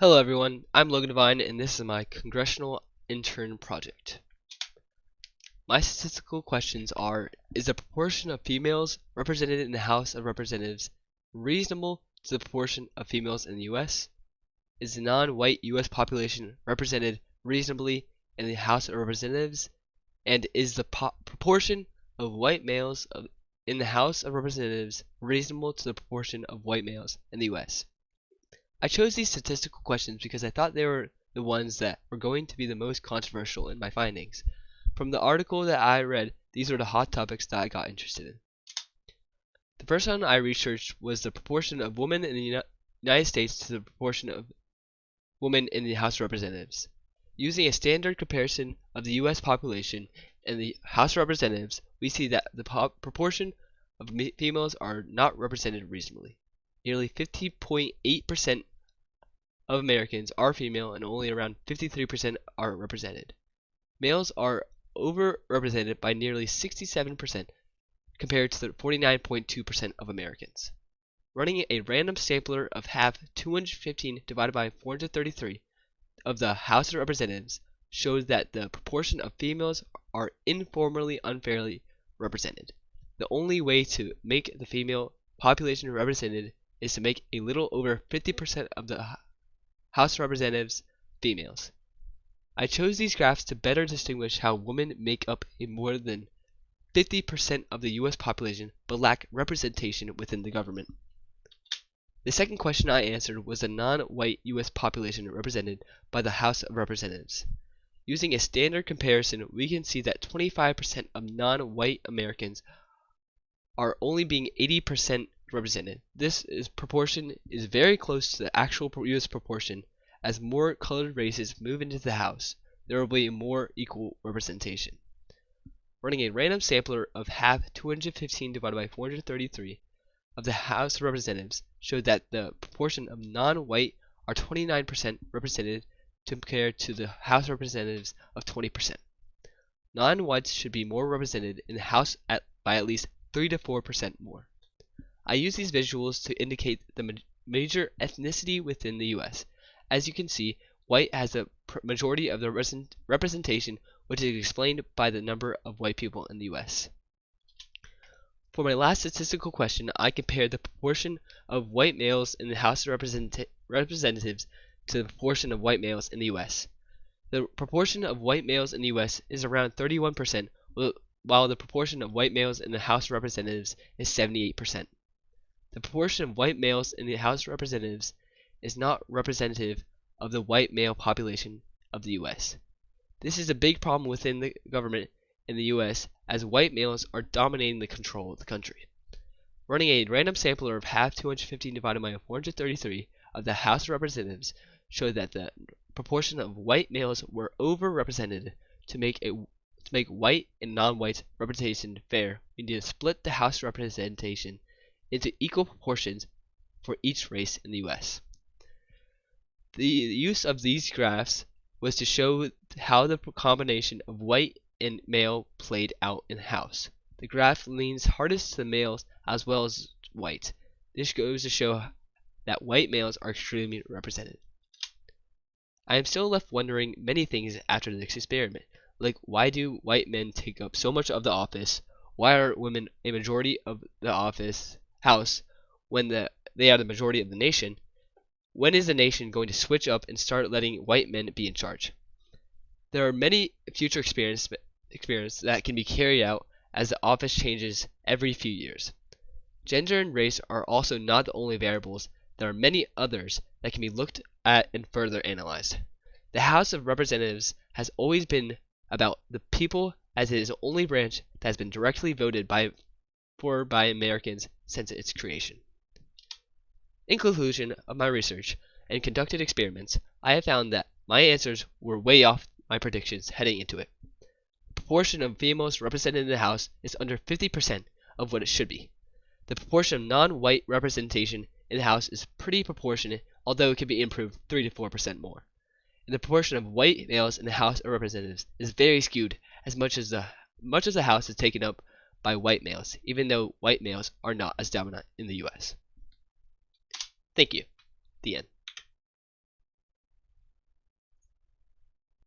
Hello everyone, I'm Logan Devine and this is my Congressional intern project. My statistical questions are: is the proportion of females represented in the House of Representatives reasonable to the proportion of females in the US? Is the non-white US population represented reasonably in the House of Representatives? And is the proportion of white males in the House of Representatives reasonable to the proportion of white males in the US? I chose these statistical questions because I thought they were the ones that were going to be the most controversial in my findings. From the article that I read, these were the hot topics that I got interested in. The first one I researched was the proportion of women in the United States to the proportion of women in the House of Representatives. Using a standard comparison of the US population and the House of Representatives, we see that the proportion of females are not represented reasonably. Nearly 50.8% of Americans are female and only around 53% are represented. Males are overrepresented by nearly 67% compared to the 49.2% of Americans. Running a random sampler of half 215 divided by 433 of the House of Representatives shows that the proportion of females are informally unfairly represented. The only way to make the female population represented is to make a little over 50% of the House of Representatives females. I chose these graphs to better distinguish how women make up a more than 50% of the US population but lack representation within the government. The second question I answered was the non-white US population represented by the House of Representatives. Using a standard comparison, we can see that 25% of non-white Americans are only being 80% represented. This proportion is very close to the actual US proportion. As more colored races move into the House, there will be more equal representation. Running a random sampler of half 215 divided by 433 of the House of Representatives showed that the proportion of non-white are 29% represented compared to the House of Representatives of 20%. Non-whites should be more represented in the House by at least 3 to 4% more. I use these visuals to indicate the major ethnicity within the US. As you can see, white has the majority of the representation, which is explained by the number of white people in the US. For my last statistical question, I compared the proportion of white males in the House of Representatives to the proportion of white males in the US. The proportion of white males in the US is around 31%, while the proportion of white males in the House of Representatives is 78%. The proportion of white males in the House of Representatives is not representative of the white male population of the US. This is a big problem within the government in the US, as white males are dominating the control of the country. Running a random sampler of half 215 divided by 433 of the House of Representatives showed that the proportion of white males were overrepresented. To make white and non-white representation fair, we need to split the House representation into equal proportions for each race in the US. The use of these graphs was to show how the combination of white and male played out in the House. The graph leans hardest to the males as well as white. This goes to show that white males are extremely represented. I am still left wondering many things after this experiment, like why do white men take up so much of the office? Why are women a majority of the House when they are the majority of the nation? When is the nation going to switch up and start letting white men be in charge? There are many future experiments that can be carried out as the office changes every few years. Gender and race are also not the only variables. There are many others that can be looked at and further analyzed. The House of Representatives has always been about the people, as it is the only branch that has been directly voted by Americans since its creation. In conclusion of my research and conducted experiments, I have found that my answers were way off my predictions heading into it. The proportion of females represented in the House is under 50% of what it should be. The proportion of non-white representation in the House is pretty proportionate, although it can be improved 3 to 4% more. And the proportion of white males in the House of Representatives is very skewed, as much as the House is taken up by white males, even though white males are not as dominant in the US. Thank you. The end.